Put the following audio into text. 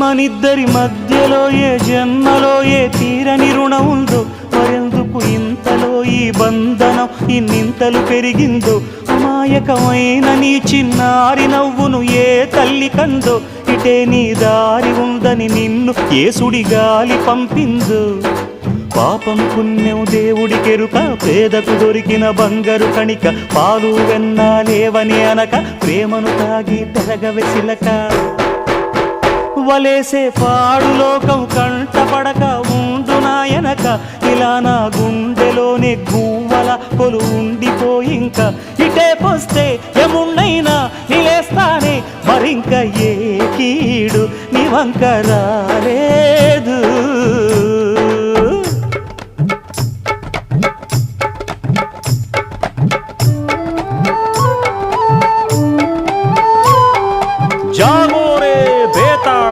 మనిద్దరి మధ్యలో ఏ జన్మలో ఏ తీరని రుణం ఉందో, మరెందుకు ఇంతలో ఈ బంధనం ఇన్నింతలు పెరిగిందో. అమాయకమైన నీ చిన్నారి నవ్వును ఏ తల్లి కందో, ఇటే నీ దారి ఉందని నిన్ను ఏ సుడి గాలి పంపిందో. పాపం పుణ్యం దేవుడికెరుక, పేదకు దొరికిన బంగారు కణిక, పాలు వెన్నాలేవని అనక ప్రేమను తాగి పెరగవెసిలక. వలేసే పాడు లోకం కంటపడక ఉండు నాయనక, ఇలా నా గుండెలోనే గువ్వల కొలు ఉండిపోయింక. ఇటే పోస్తే ఎమున్నైనా నిలేస్తానే, మరింక ఏ కీడు నీ వంక రాలేదు.